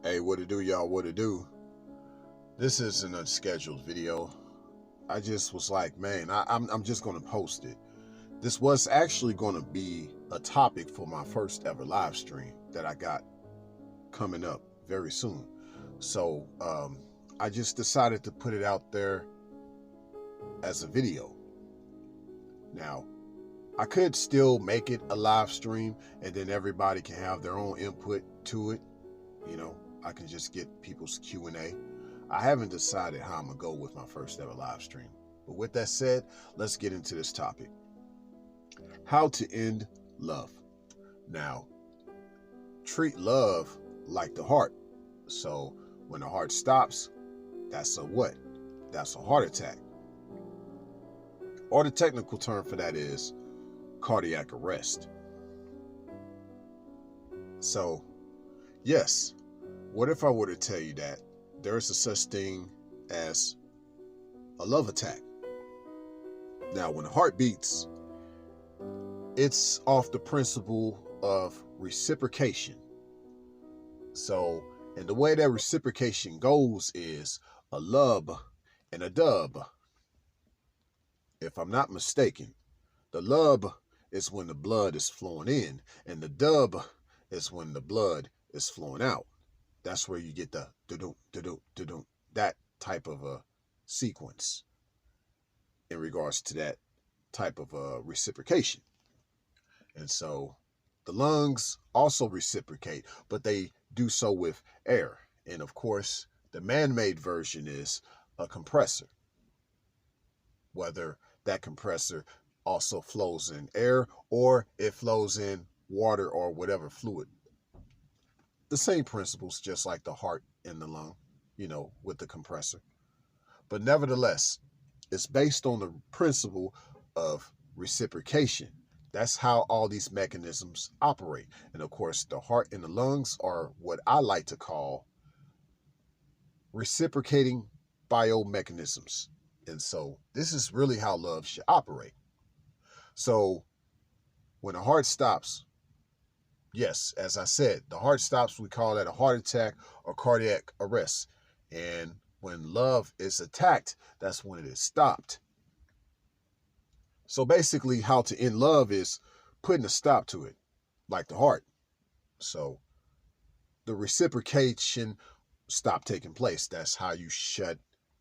Hey, what to do, y'all? What to do? This is an unscheduled video. I just was like, man, I'm just gonna post it. This was actually gonna be a topic for my first ever live stream that I got coming up very soon. So I just decided to put it out there as a video. Now, I could still make it a live stream and then everybody can have their own input to it. You know, I can just get people's Q&A. I haven't decided how I'm gonna go with my first ever live stream. But with that said, let's get into this topic. How to end love. Now, treat love like the heart. So when the heart stops, that's a what? That's a heart attack. Or the technical term for that is cardiac arrest. So, yes, what if I were to tell you that there is a such thing as a love attack? Now, when the heart beats, it's off the principle of reciprocation. So, and the way that reciprocation goes is a lub and a dub. If I'm not mistaken, the lub is when the blood is flowing in, and the dub is when the blood is flowing out. That's where you get the da-dum, da-dum, da-dum, that type of a sequence in regards to that type of reciprocation. And so the lungs also reciprocate, but they do so with air. And of course, the man-made version is a compressor. Whether that compressor also flows in air or it flows in water or whatever fluid. The same principles, just like the heart and the lung, you know, with the compressor. But nevertheless, it's based on the principle of reciprocation. That's how all these mechanisms operate. And of course, the heart and the lungs are what I like to call reciprocating biomechanisms. And so this is really how love should operate. So when the heart stops, yes, as I said, the heart stops, we call that a heart attack or cardiac arrest. And when love is attacked, that's when it is stopped. So basically, how to end love is putting a stop to it, like the heart. So the reciprocation stopped taking place. That's how you shut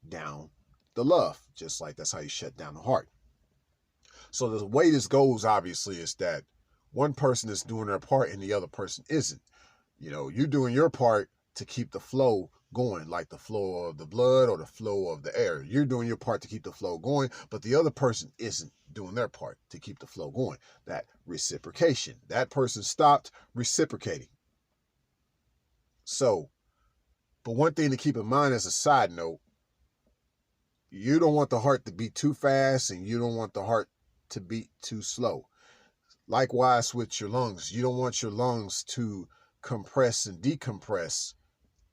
down the love, just like that's how you shut down the heart. So the way this goes, obviously, is that one person is doing their part and the other person isn't. You know, you're doing your part to keep the flow going, like the flow of the blood or the flow of the air. You're doing your part to keep the flow going, but the other person isn't doing their part to keep the flow going. That reciprocation. That person stopped reciprocating. So, but one thing to keep in mind as a side note, you don't want the heart to beat too fast and you don't want the heart to beat too slow. Likewise with your lungs, you don't want your lungs to compress and decompress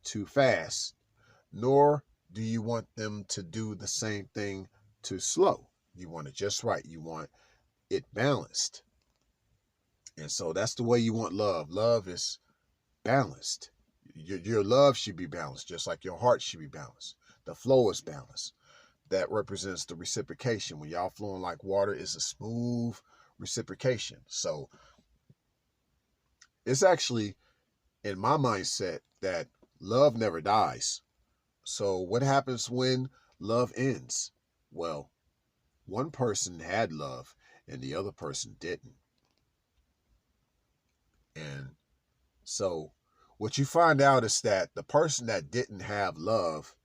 too fast, nor do you want them to do the same thing too slow. You want it just right. You want it balanced. And so that's the way you want love. Love is balanced. Your love should be balanced, just like your heart should be balanced. The flow is balanced. That represents the reciprocation. When y'all flowing like water, it's a smooth reciprocation. So it's actually in my mindset that love never dies. So what happens when love ends? Well, one person had love and the other person didn't. And so what you find out is that the person that didn't have love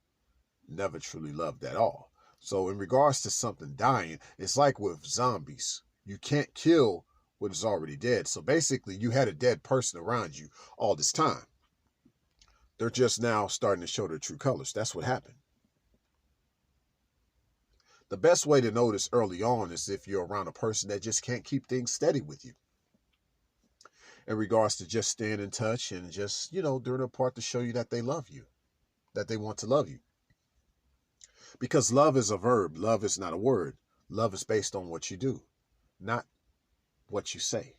never truly loved at all. So in regards to something dying, it's like with zombies. You can't kill what is already dead. So basically, you had a dead person around you all this time. They're just now starting to show their true colors. That's what happened. The best way to know this early on is if you're around a person that just can't keep things steady with you. In regards to just staying in touch and just, you know, doing their part to show you that they love you, that they want to love you. Because love is a verb. Love is not a word. Love is based on what you do, not what you say.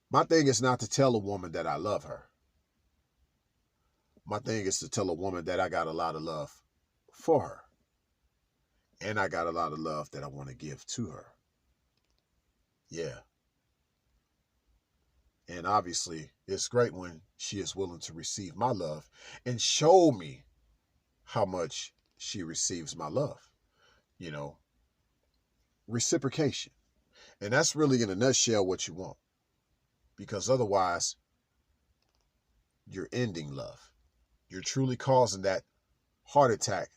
My thing is not to tell a woman that I love her. My thing is to tell a woman that I got a lot of love for her. And I got a lot of love that I want to give to her. Yeah. And obviously, it's great when she is willing to receive my love and show me how much she receives my love. You know, reciprocation. And that's really in a nutshell what you want. Because otherwise, you're ending love. You're truly causing that heart attack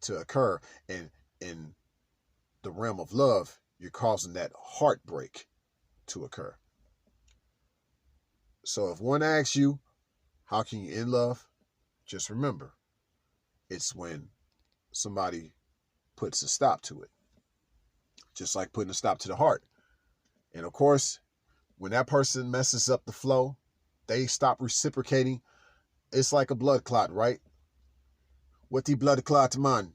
to occur. And in the realm of love, you're causing that heartbreak to occur. So if one asks you, how can you end love? Just remember, it's when somebody puts a stop to it. Just like putting a stop to the heart. And of course, when that person messes up the flow, they stop reciprocating. It's like a blood clot, right? What the blood clot man?